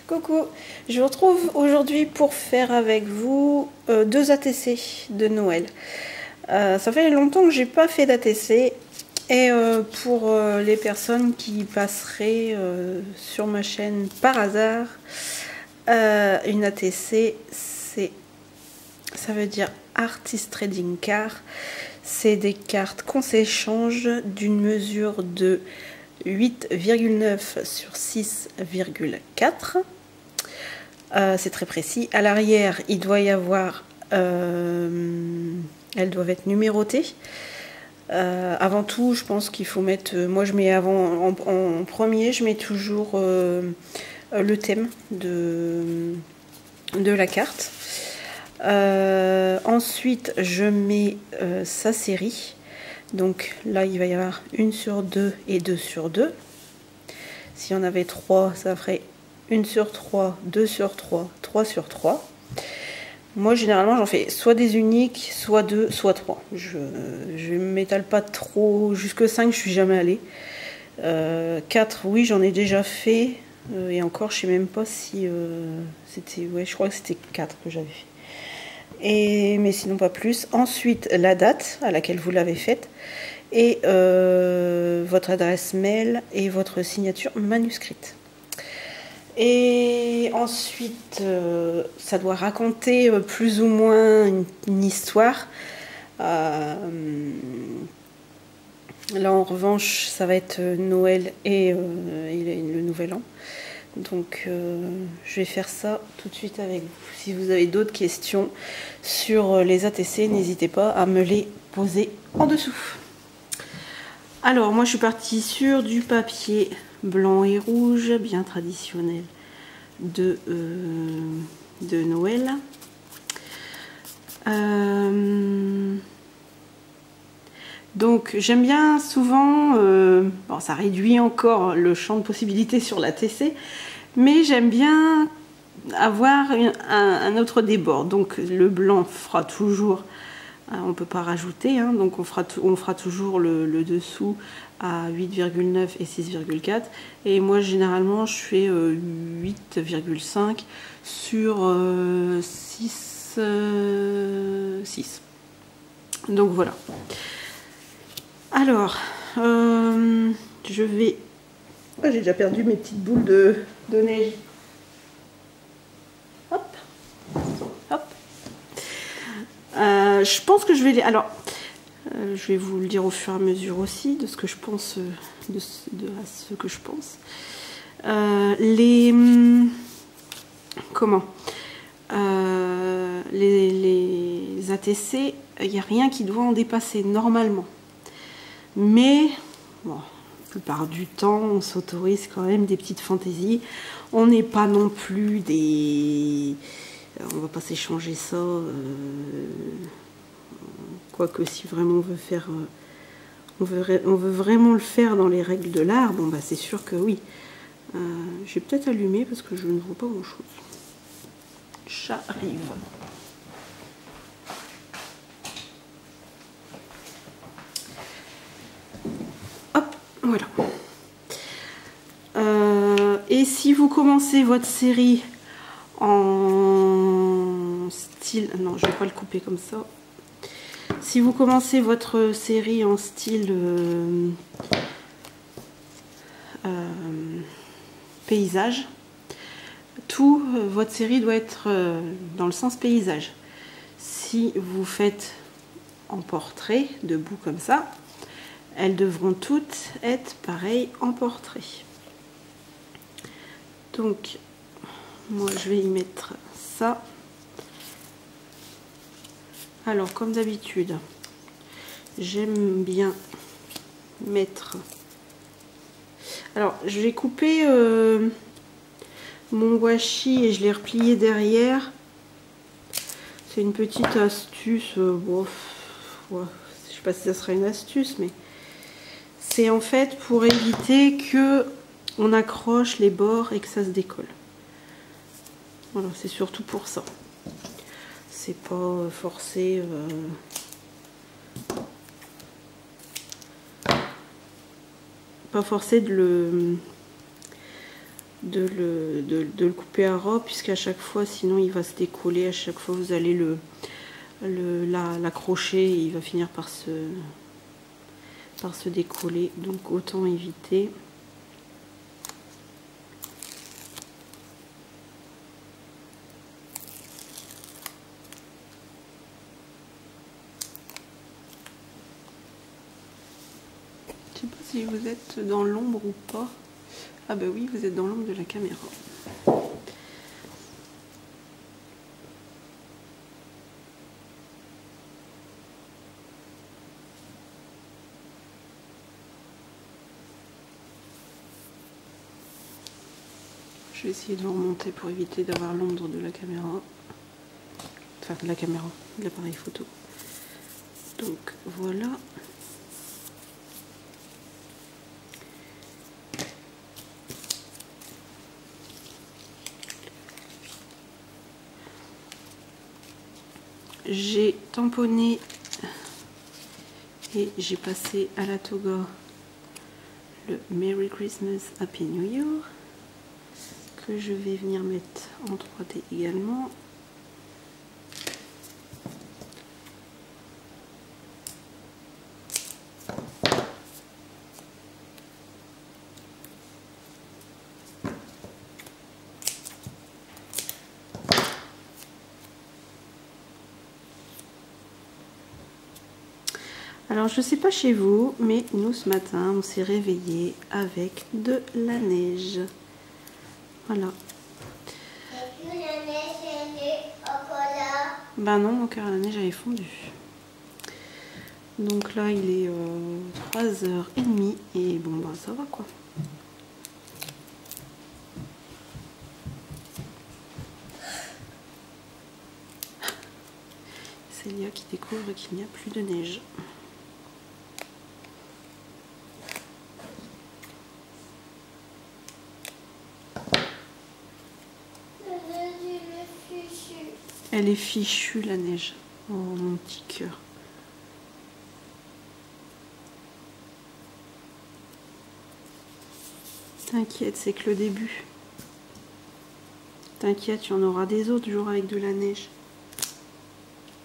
Coucou, je vous retrouve aujourd'hui pour faire avec vous deux ATC de Noël. Ça fait longtemps que j'ai pas fait d'ATC et pour les personnes qui passeraient sur ma chaîne par hasard, une ATC, ça veut dire Artist Trading Card. C'est des cartes qu'on s'échange d'une mesure de 8,9 sur 6,4. C'est très précis. À l'arrière, il doit y avoir... elles doivent être numérotées. Avant tout, je pense qu'il faut mettre... moi, je mets en premier, je mets toujours le thème de la carte. Ensuite, je mets sa série. Donc là, il va y avoir 1 sur 2 et 2 sur 2. Si on avait 3, ça ferait 1 sur 3, 2 sur 3, 3 sur 3. Moi, généralement, j'en fais soit des uniques, soit 2, soit 3. Je ne m'étale pas trop. Jusque 5, je suis jamais allée. 4, oui, j'en ai déjà fait. Et encore, je sais même pas si c'était... Ouais, je crois que c'était 4 que j'avais fait. Mais sinon pas plus. Ensuite, la date à laquelle vous l'avez faite et votre adresse mail et votre signature manuscrite. Et ensuite, ça doit raconter plus ou moins une histoire. Là, en revanche, ça va être Noël et le Nouvel An. Donc je vais faire ça tout de suite avec vous. Si vous avez d'autres questions sur les ATC, n'hésitez pas à me les poser en dessous. Alors moi je suis partie sur du papier blanc et rouge, bien traditionnel de Noël. Donc j'aime bien souvent, bon, ça réduit encore le champ de possibilités sur l'ATC, mais j'aime bien avoir un autre débord. Donc le blanc fera toujours, on ne peut pas rajouter, hein, donc on fera toujours le dessous à 8,9 et 6,4. Et moi généralement je fais 8,5 sur 6. Donc voilà. Alors, je vais... Oh, j'ai déjà perdu mes petites boules de neige. Hop, hop. Je pense que je vais les... Alors, je vais vous le dire au fur et à mesure aussi de ce que je pense, de ce que je pense. Les ATC, il n'y a rien qui doit en dépasser normalement. Mais, bon, la plupart du temps, on s'autorise quand même des petites fantaisies. On n'est pas non plus des... On va pas s'échanger ça. Quoique, si vraiment on veut faire... on veut vraiment le faire dans les règles de l'art, bon, bah c'est sûr que oui. Je vais peut-être allumer parce que je ne vois pas grand-chose. J'arrive. Voilà. Et si vous commencez votre série en style... Non, je ne vais pas le couper comme ça. Si vous commencez votre série en style paysage, votre série doit être dans le sens paysage. Si vous faites en portrait, debout comme ça, elles devront toutes être pareilles en portrait. Donc, moi je vais y mettre ça. Alors, comme d'habitude, j'aime bien mettre... Alors, je vais couper mon washi et je l'ai replié derrière. C'est une petite astuce. Bon, ouais, je sais pas si ça sera une astuce, mais... C'est en fait pour éviter que on accroche les bords et que ça se décolle. Voilà, c'est surtout pour ça. C'est pas forcé. Pas forcé de de le couper à ras, puisqu'à chaque fois, sinon il va se décoller. À chaque fois, vous allez l'accrocher, il va finir par se décoller. Donc autant éviter. Je sais pas si vous êtes dans l'ombre ou pas. Ah bah oui, vous êtes dans l'ombre de la caméra. Je vais essayer de le remonter pour éviter d'avoir l'ombre de la caméra. Enfin, de la caméra, de l'appareil photo. Donc voilà. J'ai tamponné et j'ai passé à la toga le Merry Christmas Happy New Year que je vais venir mettre en 3D également. Alors je sais pas chez vous, mais nous ce matin on s'est réveillé avec de la neige. Voilà. Et puis la neige elle est encore là. Ben non, mon cœur à la neige elle est fondue. Donc là il est 3h30 et bon bah ça va quoi. C'est Léa qui découvre qu'il n'y a plus de neige. Elle est fichue la neige. Oh mon petit cœur. T'inquiète, c'est que le début. T'inquiète, il y en aura des autres jours avec de la neige.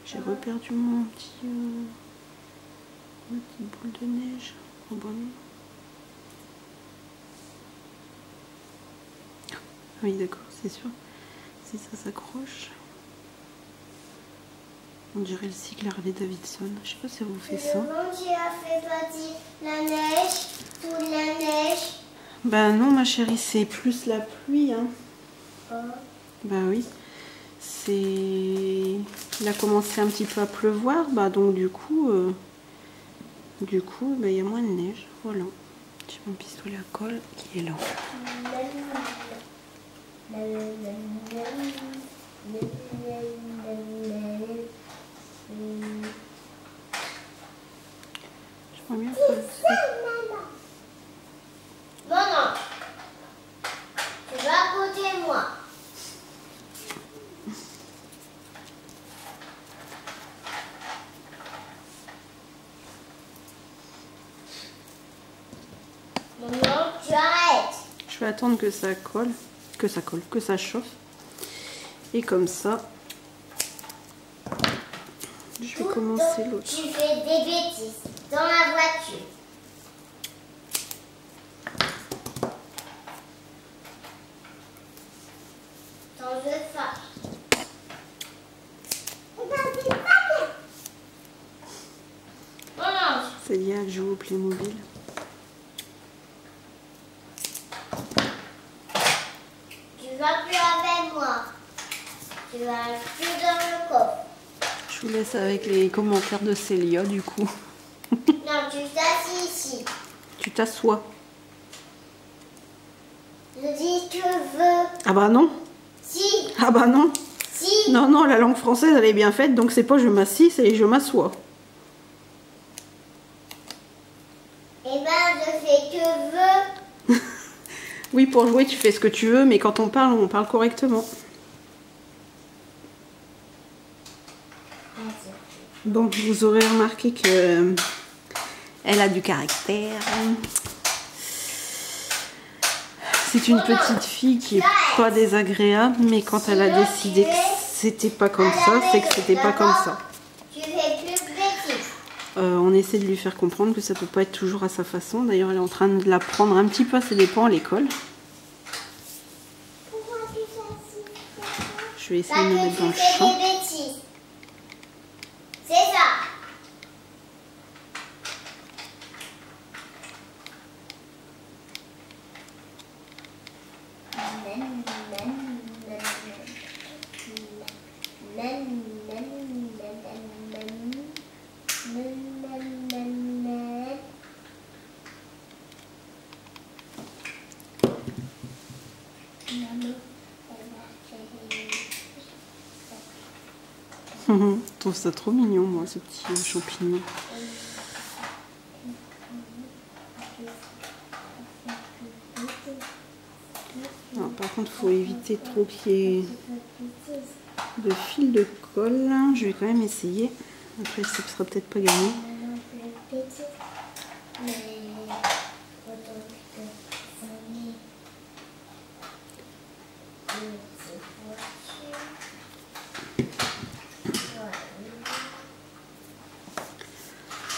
J'ai reperdu ma petite boule de neige. Oh bon. Oui d'accord, c'est sûr. Si ça s'accroche. On dirait le cycle Harley Davidson. Je sais pas si vous faites ça. Tu as fait partie la neige, toute la neige. Ben non ma chérie, c'est plus la pluie. Hein. Oh. Ben oui. C'est... Il a commencé un petit peu à pleuvoir. Bah donc du coup, ben, il y a moins de neige. Voilà. J'ai mon pistolet à colle qui est là. J'aimerais bien faire... Non, non. Tu vas à côté de moi. Non, tu arrêtes. Je vais attendre que ça colle, que ça chauffe. Et comme ça, je vais commencer l'autre. Tu fais des bêtises dans la voiture. Sans je fâche. Non. C'est Léa qui joue au Playmobil. Tu vas plus avec moi. Tu vas plus dans le coffre. Je vous laisse avec les commentaires de Célia du coup. Non, tu t'assis ici. Tu t'assois. Je dis que je veux. Ah bah non. Si. Ah bah non. Si. Non, non, la langue française elle est bien faite, donc c'est pas je m'assis, c'est je m'assois. Eh ben, je fais que je veux. Oui, pour jouer tu fais ce que tu veux, mais quand on parle correctement. Bon, vous aurez remarqué que elle a du caractère. C'est une petite fille qui est pas désagréable, mais quand elle a décidé que c'était pas comme ça, c'est que c'était pas comme ça. Tu fais plus de bêtises. On essaie de lui faire comprendre que ça peut pas être toujours à sa façon. D'ailleurs, elle est en train de l'apprendre un petit peu à ses dépens à l'école. Pourquoi tu fais ainsi? Je vais essayer de me mettre dans le Tu fais champ. des bêtises. C'est ça. Je trouve ça trop mignon, moi, ce petit champignon. Alors, par contre, il faut éviter trop qu'il y ait de fil de colle. Je vais quand même essayer. Après, ça ne sera peut-être pas gagné.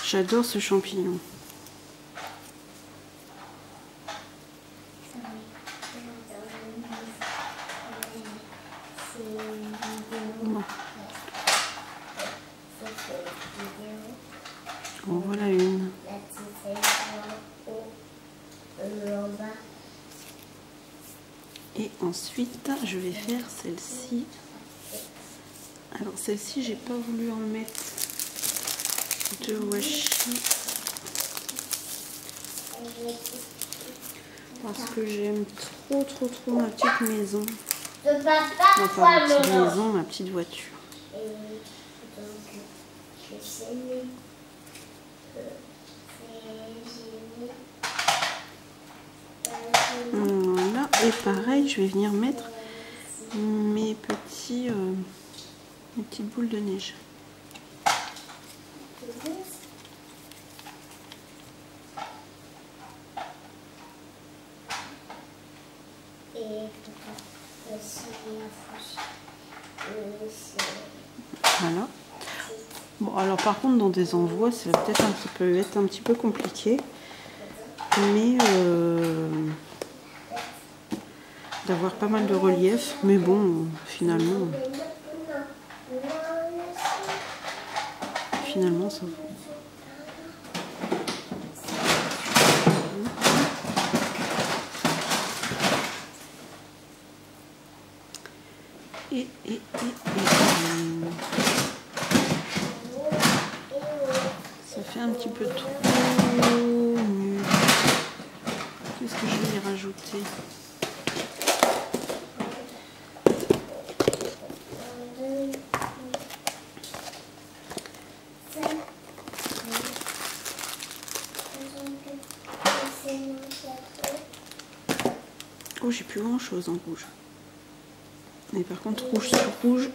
J'adore ce champignon. Bon. En voilà une. Et ensuite, je vais faire celle-ci. Alors celle-ci, j'ai pas voulu en mettre de washi parce que j'aime trop ma petite maison. Papa, Non, pas ma petite maison, ma petite voiture. Voilà, et pareil, je vais venir mettre mes petites boules de neige. Voilà. Bon, alors par contre, dans des envois, ça va peut-être être un petit peu compliqué. Mais d'avoir pas mal de relief. Mais bon, finalement ça vaut. Ça fait un petit peu trop nul. Qu'est-ce que je vais y rajouter? Oh, j'ai plus grand chose en rouge. Mais par contre, rouge sur rouge,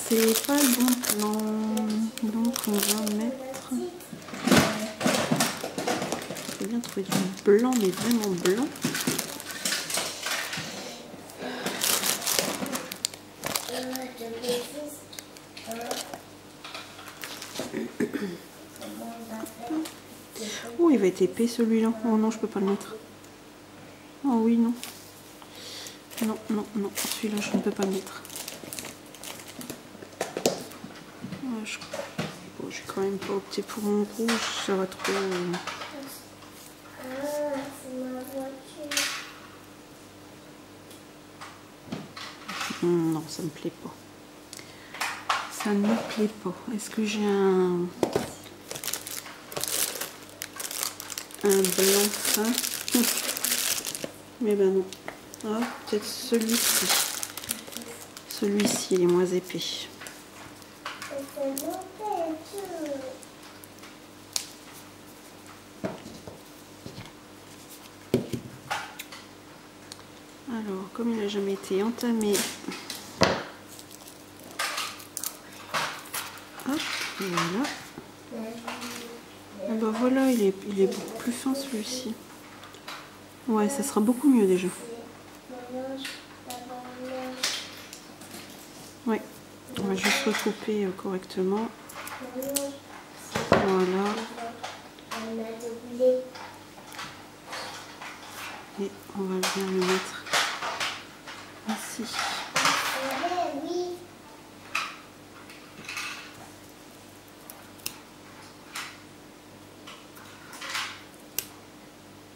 c'est pas le bon plan. Donc on va mettre... Je vais bien trouver du blanc, mais vraiment blanc. Oh, il va être épais celui-là. Oh non, je peux pas le mettre. Oh oui, non. Non. Celui-là, je ne peux pas le mettre. Ouais, bon, j'ai quand même pas opté pour un rouge. Ça va trop... Non, ça me plaît pas. Ça ne me plaît pas. Est-ce que j'ai un blanc fin? Mais ben non. Ah, peut-être celui-ci. Celui-ci, il est moins épais. Alors, comme il n'a jamais été entamé, hop, voilà. Ah bah voilà, il est beaucoup plus fin celui-ci. Ouais, ça sera beaucoup mieux déjà. Ouais, on va juste recouper correctement. Voilà. Et on va bien le mettre ici.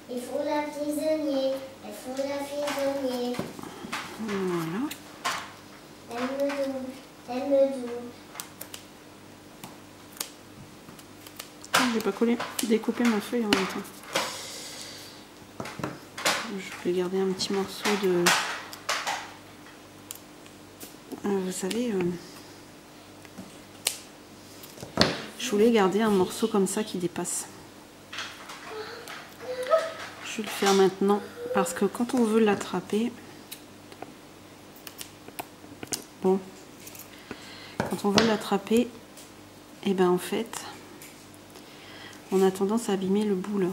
Il faut l'emprisonner. Il faut l'emprisonner. Voilà. Elle me double. Elle me double. J'ai pas découpé ma feuille en même temps. Je vais garder un petit morceau de... vous savez, je voulais garder un morceau comme ça qui dépasse. Je vais le faire maintenant parce que quand on veut l'attraper, bon, quand on veut l'attraper, et ben en fait, on a tendance à abîmer le bout là.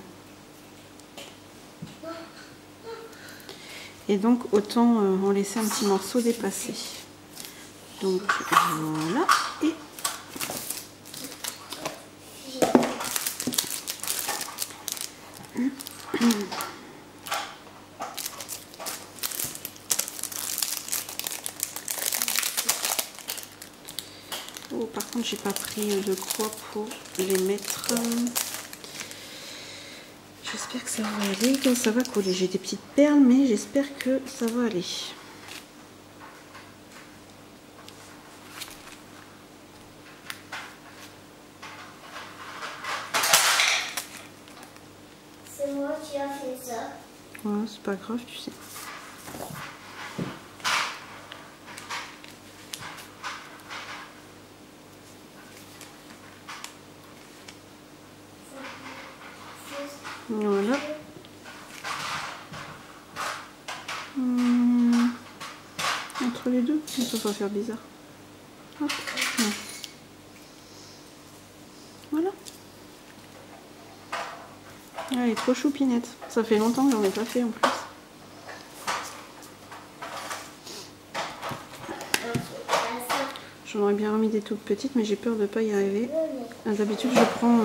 Et donc autant en laisser un petit morceau dépasser. Donc voilà. Et oh, par contre j'ai pas pris de croix pour les mettre. J'espère que ça va aller, que ça va coller. J'ai des petites perles, mais j'espère que ça va aller. C'est moi qui a fait ça. Ouais, c'est pas grave, tu sais. Voilà. Entre les deux, ça va faire bizarre. Hop. Voilà. Elle est trop choupinette. Ça fait longtemps que j'en ai pas fait en plus. J'en aurais bien remis des toutes petites, mais j'ai peur de pas y arriver. D'habitude, je prends...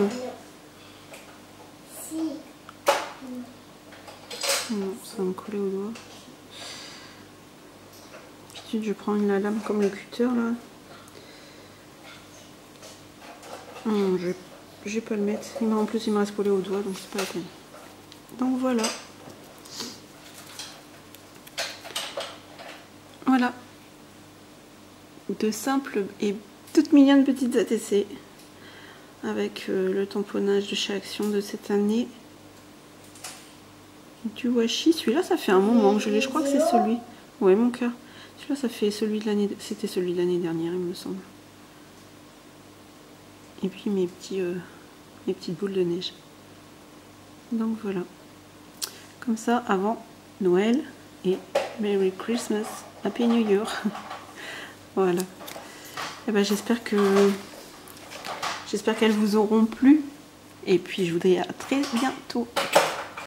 Non, ça va me coller au doigt. D'habitude, je prends une lame comme le cutter là. Je vais pas le mettre. En plus, il me reste collé au doigt, donc c'est pas la peine. Donc voilà. Voilà. De simples et toutes mignonnes petites ATC. Avec le tamponnage de chez Action de cette année. Du washi, celui-là ça fait un moment que je l'ai, je crois que c'est celui. Ouais, mon cœur. Celui-là ça fait celui de l'année, c'était celui de l'année dernière, il me semble. Et puis mes petites boules de neige. Donc voilà. Comme ça avant Noël et Merry Christmas, Happy New Year. Voilà. Et ben j'espère qu'elles vous auront plu. Et puis je vous dis à très bientôt.